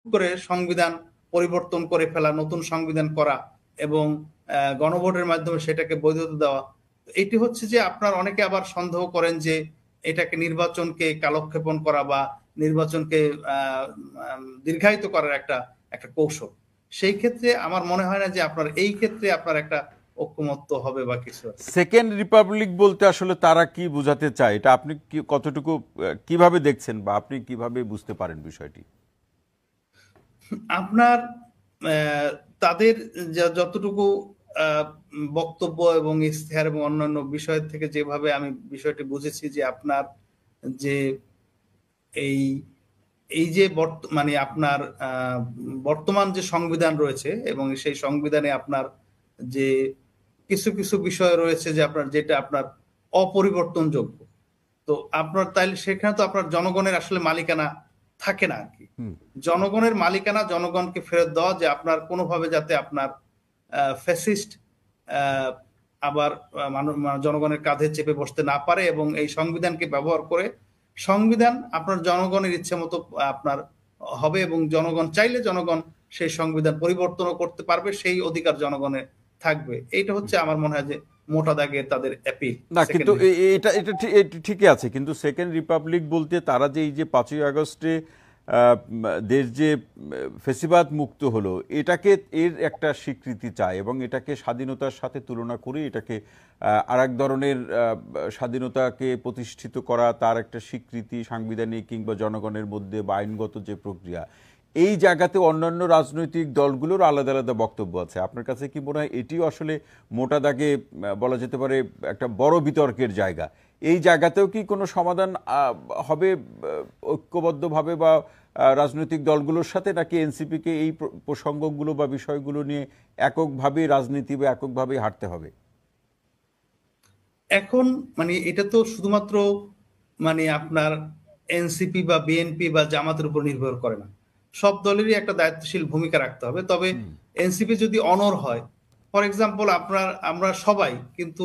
করে সংবিধান পরিবর্তন করে ফেলা, নতুন সংবিধান করা এবং গণভোটের মাধ্যমে সেটাকে বৈধতা দেওয়া, এটি হচ্ছে যে আপনার অনেকে আবার সন্দেহ করেন যে এটাকে নির্বাচনকে কালক্ষেপণ করা বা নির্বাচনকে দীর্ঘায়িত করার একটা একটা কৌশল। সেই ক্ষেত্রে আমার মনে হয় না যে আপনার এই ক্ষেত্রে আপনার একটা ঐক্যমত্য হবে বা কিছু। সেকেন্ড রিপাবলিক বলতে আসলে তারা কি বোঝাতে চায়, এটা আপনি কতটুকু কিভাবে দেখছেন বা আপনি কিভাবে বুঝতে পারেন বিষয়টি? আপনার তাদের যতটুকু বক্তব্য এবং ইশতেহার এবং অন্যান্য বিষয় থেকে যেভাবে আমি বিষয়টি বুঝেছি যে আপনার যে এই এই যে মানে আপনার বর্তমান যে সংবিধান রয়েছে এবং সেই সংবিধানে আপনার যে কিছু কিছু বিষয় রয়েছে যে আপনার যেটা আপনার অপরিবর্তনযোগ্য, তো আপনার তাইলে সেখানে তো আপনার জনগণের আসলে মালিকানা থাকে না আর কি। জনগণের মালিকানা জনগণকে ফেরত দেওয়া, যে আপনার কোনোভাবে যাতে আপনার ফ্যাসিস্ট আবার জনগণের কাঁধে চেপে বসতে না পারে এবং এই সংবিধানকে ব্যবহার করে সংবিধান আপনার জনগণের ইচ্ছে মতো আপনার হবে এবং জনগণ চাইলে জনগণ সেই সংবিধান পরিবর্তনও করতে পারবে, সেই অধিকার জনগণের থাকবে। এইটা হচ্ছে আমার মনে হয় যে মোটা দাগে তাদের অ্যাপিল। না, কিন্তু এটা এটা ঠিকই আছে, কিন্তু সেকেন্ড রিপাবলিক বলতে তারা যে এই যে ৫ই আগস্টে দেশ যে ফেসিবাদ মুক্ত হলো, এটাকে এর একটা স্বীকৃতি চায় এবং এটাকে স্বাধীনতার সাথে তুলনা করে এটাকে আর এক ধরনের স্বাধীনতাকে প্রতিষ্ঠিত করা, তার একটা স্বীকৃতি সাংবিধানিক কিংবা জনগণের মধ্যে বা আইনগত যে প্রক্রিয়া, এই জায়গাতে অন্যান্য রাজনৈতিক দলগুলোর আলাদা আলাদা বক্তব্য আছে। আপনার কাছে কি মনে হয় এটিও আসলে মোটা দাগে বলা যেতে পারে একটা বড় বিতর্কের জায়গা? এই জায়গাতেও কি কোনো সমাধান হবে ঐক্যবদ্ধভাবে বা রাজনৈতিক দলগুলোর সাথে, নাকি এনসিপিকে এই প্রসঙ্গগুলো বা বিষয়গুলো নিয়ে এককভাবে রাজনীতি বা এককভাবে হাঁটতে হবে? এখন মানে এটা তো শুধুমাত্র মানে আপনার এনসিপি বা বিএনপি বা জামাতের উপর নির্ভর করে না, সব দলেরই একটা দায়িত্বশীল ভূমিকা রাখতে হবে। তবে এনসিপি যদি অনর হয়, ফর এক্সাম্পল আমরা সবাই কিন্তু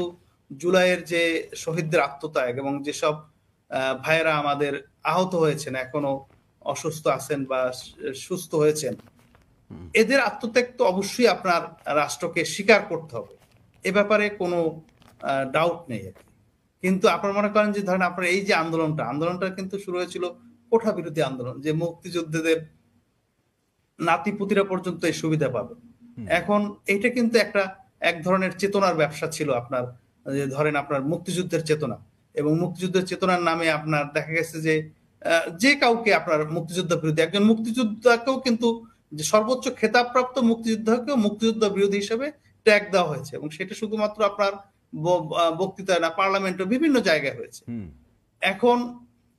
জুলাইয়ের যে শহীদদের আত্মত্যাগ এবং যেসব ভাইয়েরা আমাদের আহত হয়েছেন, এখনো অসুস্থ আছেন বা সুস্থ হয়েছেন, এদের আত্মত্যাগ তো অবশ্যই আপনার রাষ্ট্রকে স্বীকার করতে হবে, এ ব্যাপারে কোনো ডাউট নেই আর কি। কিন্তু আপনার মনে করেন যে ধরেন আপনার এই যে আন্দোলনটা কিন্তু শুরু হয়েছিল কোঠা বিরোধী আন্দোলন, যে মুক্তিযুদ্ধদের নাতিপুতিরা পর্যন্ত এই সুবিধা পাবে। এখন এইটা কিন্তু এক ধরনের চেতনার ব্যবসা ছিল আপনার, যে ধরেন আপনার মুক্তিযুদ্ধের চেতনা, এবং মুক্তিযুদ্ধের চেতনার নামে আপনার দেখা গেছে যে যে কাউকে আপনার মুক্তিযুদ্ধ বিরোধী, একজন মুক্তিযোদ্ধাকেও কিন্তু যে সর্বোচ্চ খেতাবপ্রাপ্ত মুক্তিযোদ্ধাকেও মুক্তিযুদ্ধ বিরোধী হিসেবে ট্যাগ দেওয়া হয়েছে, এবং সেটা শুধুমাত্র আপনার বক্তৃতায় না, পার্লামেন্টে বিভিন্ন জায়গায় হয়েছে। এখন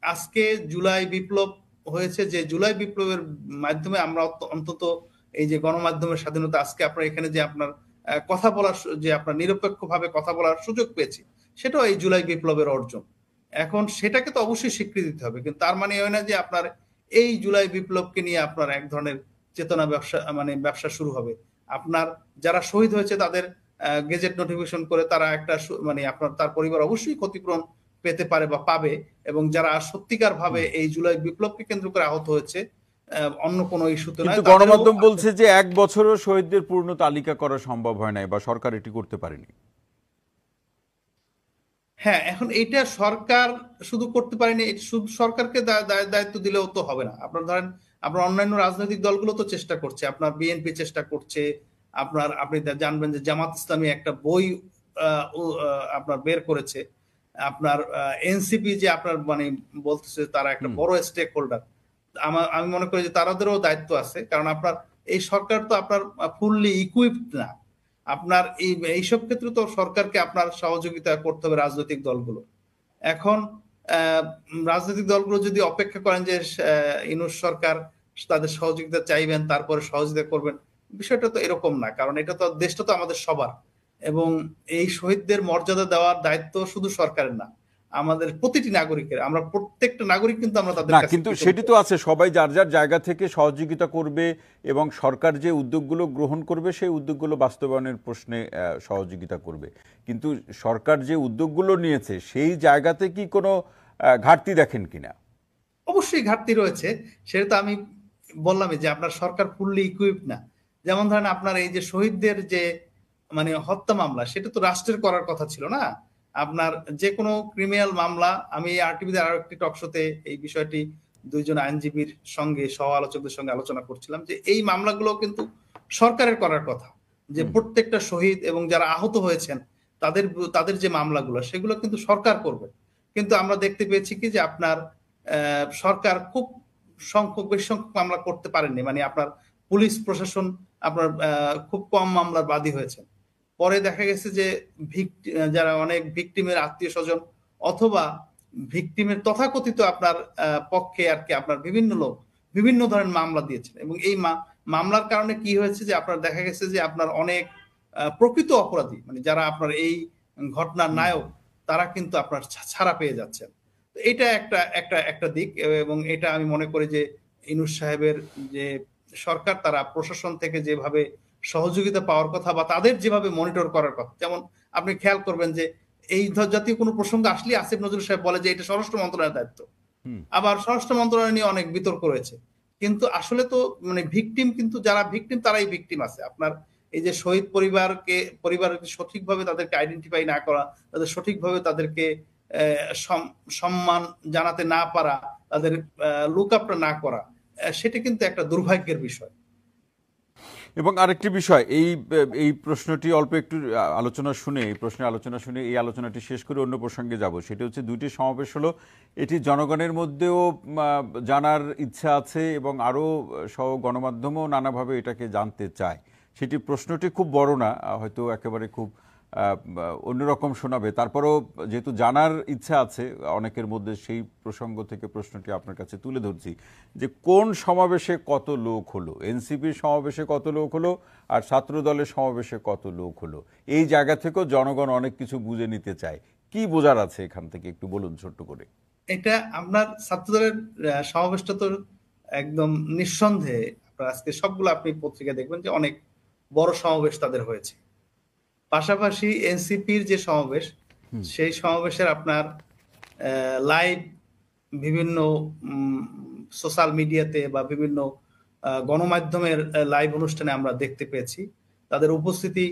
আজকে জুলাই বিপ্লব হয়েছে, যে জুলাই বিপ্লবের মাধ্যমে আমরা অন্তত এই যে গণমাধ্যমের স্বাধীনতা, আজকে আপনার এখানে যে আপনার কথা বলার, যে আপনার নিরপেক্ষভাবে কথা বলার সুযোগ পেয়েছি, সেটাও এই জুলাই বিপ্লবের অর্জন। এখন সেটাকে তো অবশ্যই স্বীকৃতি দিতে হবে, কিন্তু তার মানে হয় না যে আপনার এই জুলাই বিপ্লবকে নিয়ে আপনার এক ধরনের চেতনা ব্যবসা, মানে ব্যবসা শুরু হবে। আপনার যারা শহীদ হয়েছে তাদের গেজেট নোটিফিকেশন করে তারা একটা মানে আপনার তার পরিবার অবশ্যই ক্ষতিপূরণ পেতে পারে বা পাবে, এবং যারা সত্যিকার ভাবে এই জুলাই বিপ্লবকে কেন্দ্র করে আহত হয়েছে অন্য কোনো ইস্যুতে নয়, কিন্তু গণমাধ্যম বলছে যে ১ বছরও শহীদদের পূর্ণ তালিকা করা সম্ভব হয় নাই বা সরকার এটি করতে পারেনি। হ্যাঁ, এখন এটা সরকার শুধু করতে পারেনি, শুধু সরকারকে দায়িত্ব দিলেও তো হবে না। আপনার ধরেন আপনার অন্যান্য রাজনৈতিক দলগুলো তো চেষ্টা করছে, আপনার বিএনপি চেষ্টা করছে, আপনি জানবেন যে জামাত ইসলামী একটা বই আপনার বের করেছে, আপনার এনসিপি যে আপনার মানে বলতেছে তারা একটা বড় স্টেক হোল্ডার। আমি মনে করি যে তাদেরও দায়িত্ব আছে, কারণ আপনার এই সরকার তো আপনার ফুললি ইকুইপড না। আপনার এইসব ক্ষেত্রে তো সরকারকে আপনার সহযোগিতা করতে হবে রাজনৈতিক দলগুলো। এখন রাজনৈতিক দলগুলো যদি অপেক্ষা করেন যে ইউনূস সরকার তাদের সহযোগিতা চাইবেন তারপরে সহযোগিতা করবেন, বিষয়টা তো এরকম না, কারণ এটা তো, দেশটা তো আমাদের সবার, এবং এই শহীদদের মর্যাদা দেওয়ার দায়িত্ব শুধু সরকারের না, আমাদের প্রতিটি নাগরিকের, আমরা প্রত্যেকটা নাগরিক কিন্তু আমরা তাদের না, কাছে। কিন্তু সেটি তো আছে, সবাই যার যার জায়গা থেকে সহযোগিতা করবে এবং সরকার যে উদ্যোগগুলো গ্রহণ করবে সেই উদ্যোগগুলো বাস্তবায়নের প্রশ্নে সহযোগিতা করবে। কিন্তু সরকার যে উদ্যোগগুলো নিয়েছে সেই জায়গাতে কি কোনো ঘাটতি দেখেন কিনা? অবশ্যই ঘাটতি রয়েছে, সেটা তো আমি বললামই যে আপনার সরকার ফুললি ইকুইপ না। যেমন ধরেন আপনার এই যে শহীদদের যে মানে হত্যা মামলা, সেটা তো রাষ্ট্রের করার কথা ছিল না। আপনার যে কোনো ক্রিমিনাল মামলা, আমি আরটিভিতে আরো একটি টক শোতে এই বিষয়টি দুইজন আইনজীবীর সঙ্গে, সহ আলোচকদের সঙ্গে আলোচনা করছিলাম, যে এই মামলাগুলো কিন্তু সরকারের করার কথা, যে প্রত্যেকটা শহীদ এবং যারা আহত হয়েছেন তাদের তাদের যে মামলাগুলো, সেগুলো কিন্তু সরকার করবে। কিন্তু আমরা দেখতে পেয়েছি কি যে আপনার সরকার খুব বেশি সংখ্যক মামলা করতে পারেননি। মানে আপনার পুলিশ প্রশাসন আপনার খুব কম মামলার বাদী হয়েছে। পরে দেখা গেছে যে যারা অনেক ভিকটিমের আত্মীয় স্বজন অথবা ভিকটিমের তথাকথিত আপনার পক্ষে আর কি আপনার বিভিন্ন লোক বিভিন্ন ধরনের মামলা দিয়েছেন, এবং এই মামলার কারণে কি হয়েছে যে আপনার দেখা গেছে যে আপনার অনেক প্রকৃত অপরাধী, মানে যারা আপনার এই ঘটনার নায়ক, তারা কিন্তু আপনার ছাড়া পেয়ে যাচ্ছেন। এটা একটা একটা একটা দিক, এবং এটা আমি মনে করি যে ইনুস সাহেবের যে সরকার, তারা প্রশাসন থেকে যেভাবে সহযোগিতা পাওয়ার কথা বা তাদের যেভাবে মনিটর করার কথা, যেমন আপনি খেয়াল করবেন যে এই জাতীয় কোনো প্রসঙ্গ আসলে আসিফ নজরুল সাহেব বলে যে এটা স্বরাষ্ট্র মন্ত্রণালয়ের দায়িত্ব, আবার স্বরাষ্ট্র মন্ত্রণালয় নিয়ে অনেক বিতর্ক রয়েছে। কিন্তু আসলে তো মানে ভিকটিম, কিন্তু যারা ভিকটিম তারাই ভিকটিম আছে। আপনার এই যে শহীদ পরিবারকে সঠিকভাবে তাদেরকে আইডেন্টিফাই না করা, তাদের সঠিকভাবে তাদেরকে সম্মান জানাতে না পারা, তাদের লুক আপটা না করা, সেটা কিন্তু একটা দুর্ভাগ্যের বিষয়। এবং আরেকটি বিষয়, এই প্রশ্নটি অল্প একটু আলোচনা শুনে, এই প্রশ্নের আলোচনা শুনে এই আলোচনাটি শেষ করে অন্য প্রসঙ্গে যাব। সেটা হচ্ছে দুইটি সমাবেশ হলো, এটি জনগণের মধ্যেও জানার ইচ্ছা আছে এবং আরও সহ গণমাধ্যমও নানাভাবে এটাকে জানতে চায়। সেটি প্রশ্নটি খুব বড় না, হয়তো একেবারে খুব অন্যরকম শোনাবে, তারপরও যেহেতু জানার ইচ্ছা আছে অনেকের মধ্যে, সেই প্রসঙ্গ থেকে প্রশ্নটি আপনার কাছে তুলে ধরছি যে কোন সমাবেশে কত লোক হলো, এনসিপির সমাবেশে কত লোক হলো আর ছাত্র দলের সমাবেশে কত লোক হলো। এই জায়গা থেকেও জনগণ অনেক কিছু বুঝে নিতে চায়। কি বোঝার আছে এখান থেকে একটু বলুন ছোট্ট করে। এটা আপনার ছাত্র দলের সমাবেশটা তো একদম নিঃসন্দেহে আপনার আজকে সবগুলো আপনি পত্রিকা দেখবেন যে অনেক বড় সমাবেশ তাদের হয়েছে। পাশাপাশি এনসিপির যে সমাবেশ, সেই সমাবেশের আপনার লাইভ বিভিন্ন সোশ্যাল মিডিয়াতে বা বিভিন্ন গণমাধ্যমের লাইভ অনুষ্ঠানে আমরা দেখতে পেয়েছি তাদের উপস্থিতি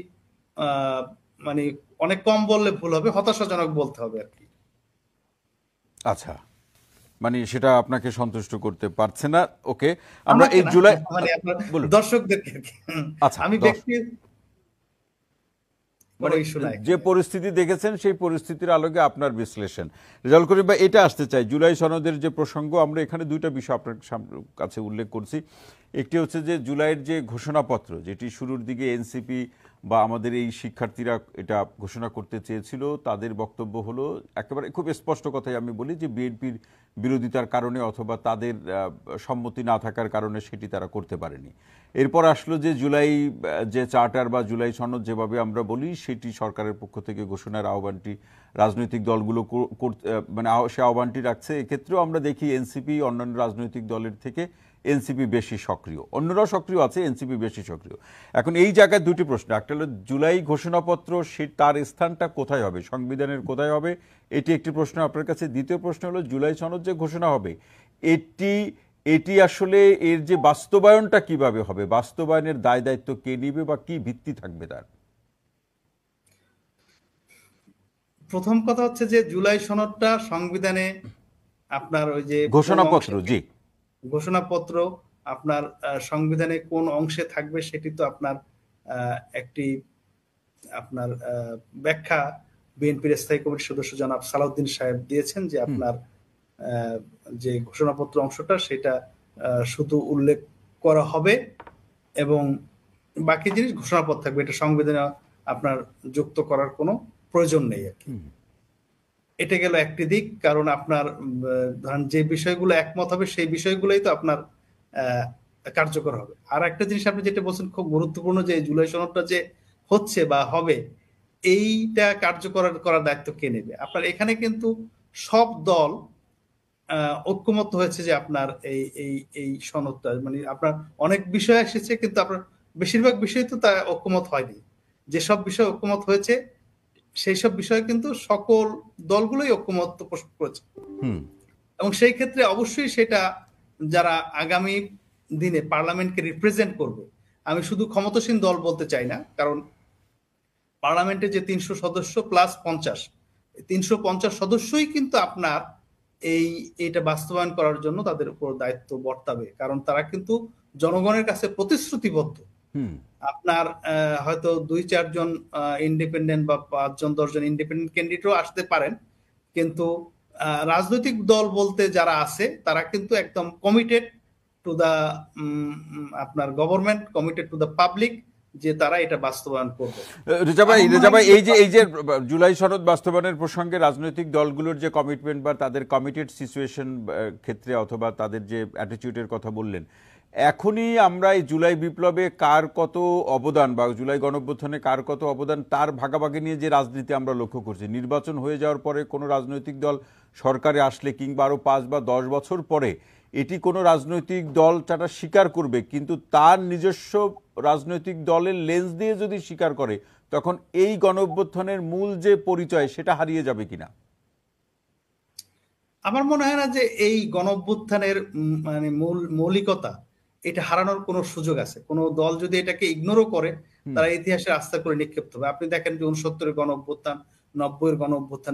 মানে অনেক কম বললে ভুল হবে, হতাশাজনক বলতে হবে আর কি। আচ্ছা, মানে সেটা আপনাকে সন্তুষ্ট করতে পারছে না। ওকে, আমরা এই জুলাই মানে আপনার দর্শকদেরকে আচ্ছা, আমি ব্যক্তি মানে যে পরিস্থিতি দেখেছেন সেই পরিস্থিতির আলোকে আপনার বিশ্লেষণ। রেজাউল করিম ভাই, এটা আসতে চাই, জুলাই সনদের যে প্রসঙ্গ, আমরা এখানে দুইটা বিষয় আপনার কাছে উল্লেখ করছি। একটি হচ্ছে যে জুলাইয়ের যে ঘোষণাপত্র, যেটি শুরুর দিকে এনসিপি বা আমাদের এই শিক্ষার্থীরা এটা ঘোষণা করতে চেয়েছিল, তাদের বক্তব্য হলো একেবারে খুব স্পষ্ট কথাই আমি বলি যে বিএনপির বিরোধিতার কারণে অথবা তাদের সম্মতি না থাকার কারণে সেটি তারা করতে পারেনি। এরপর আসলো যে জুলাই যে চার্টার বা জুলাই সনদ যেভাবে আমরা বলি, সেটি সরকারের পক্ষ থেকে ঘোষণার আহ্বানটি রাজনৈতিক দলগুলো মানে সে আহ্বানটি রাখছে। এক্ষেত্রেও আমরা দেখি এনসিপি অন্যান্য রাজনৈতিক দলের থেকে এনসিপি বেশি সক্রিয়, অন্যরাও সক্রিয় আছে, এনসিপি বেশি সক্রিয়। এখন এই জায়গায় দুটি প্রশ্ন, একটা হলো জুলাই ঘোষণাপত্র তার স্থানটা কোথায় হবে, সংবিধানের কোথায় হবে, এটি একটি প্রশ্ন আপনার কাছে। দ্বিতীয় প্রশ্ন হলো জুলাই সনদ যে ঘোষণা হবে, এটি আসলে এর যে বাস্তবায়নটা কিভাবে হবে, বাস্তবায়নের দায় দায়িত্ব কে নিবে বা কি ভিত্তি থাকবে তার? প্রথম কথা হচ্ছে যে জুলাই সনদটা সংবিধানে আপনার ওই যে ঘোষণাপত্র, জি, ঘোষণাপত্র আপনার সংবিধানে কোন অংশে থাকবে সেটি তো আপনার একটি আপনার ব্যাখ্যা বিএনপির স্থায়ী কমিটির সদস্য জনাব সালাউদ্দিন সাহেব দিয়েছেন, যে আপনার যে ঘোষণাপত্র অংশটা সেটা শুধু উল্লেখ করা হবে এবং বাকি জিনিস ঘোষণাপত্র থাকবে, এটা সংবিধানে আপনার যুক্ত করার কোনো প্রয়োজন নেই আর কি। এটা গেল একটি দিক, কারণ আপনার ধরেন যে বিষয়গুলো একমত হবে সেই বিষয়গুলোই তো আপনার কার্যকর হবে। আর একটা জিনিস আপনি যেটা বলছেন খুব গুরুত্বপূর্ণ, যে জুলাই সনদটা যে হচ্ছে বা হবে, এইটা কার্যকর করার দায়িত্ব কে নেবে। আপনার এখানে কিন্তু সব দল ঐক্যমত হয়েছে যে আপনার এই এই এই সনদটা, মানে আপনার অনেক বিষয় এসেছে কিন্তু আপনার বেশিরভাগ বিষয় তো তা ঐক্যমত হয়নি। যেসব বিষয় ঐক্যমত হয়েছে সেই সব বিষয়ে কিন্তু সকল দলগুলোই ঐক্যমত পোষণ করেছে, এবং সেই ক্ষেত্রে অবশ্যই সেটা যারা আগামী দিনে পার্লামেন্টকে রিপ্রেজেন্ট করবে, আমি শুধু ক্ষমতাসীন দল বলতে চাই না, কারণ পার্লামেন্টে যে 300 সদস্য প্লাস 50, 350 সদস্যই কিন্তু আপনার এইটা বাস্তবায়ন করার জন্য তাদের উপর দায়িত্ব বর্তাবে, কারণ তারা কিন্তু জনগণের কাছে প্রতিশ্রুতিবদ্ধ। আপনার হয়তো 2-4 জন ইন্ডিপেন্ডেন্ট বা 5 জন 10 জন ইন্ডিপেন্ডেন্ট ক্যান্ডিডেটও আসতে পারেন, কিন্তু রাজনৈতিক দল বলতে যারা আছে তারা কিন্তু একদম কমিটেড টু দা আপনার government, committed to the public, যে তারা এটা বাস্তবায়ন করবে। রেজা ভাই, এই যে জুলাই সনদ বাস্তবায়নের প্রসঙ্গে রাজনৈতিক দলগুলোর যে কমিটমেন্ট বা তাদের কমিটেড সিচুয়েশন ক্ষেত্রে অথবা তাদের যে অ্যাটিটিউডের কথা বললেন, এখনই আমরা এই জুলাই বিপ্লবে কার কত অবদান বা জুলাই গণঅভ্যুত্থানে কার কত অবদান তার ভাগাভাগি নিয়ে যে রাজনীতি আমরা লক্ষ্য করছি, নির্বাচন হয়ে যাওয়ার পরে কোনো রাজনৈতিক দল সরকারে আসলে কিংবা আরও 5 বা 10 বছর পরে এটি কোনো রাজনৈতিক দল চাটা স্বীকার করবে, কিন্তু তার নিজস্ব রাজনৈতিক দলের লেন্স দিয়ে যদি স্বীকার করে, তখন এই গণঅভ্যুত্থানের মূল যে পরিচয় সেটা হারিয়ে যাবে কিনা? আমার মনে হয় না যে এই গণঅভ্যুত্থানের মানে মৌলিকতা এটা হারানোর কোনো সুযোগ আছে। কোনো দল যদি এটাকে ইগনোরও করে, তারা ইতিহাসে আস্থা করে নিক্ষিপ্ত হবে। আপনি দেখেন যে 69-এর গণঅভ্যুত্থান, 90-এর গণঅভ্যুত্থান,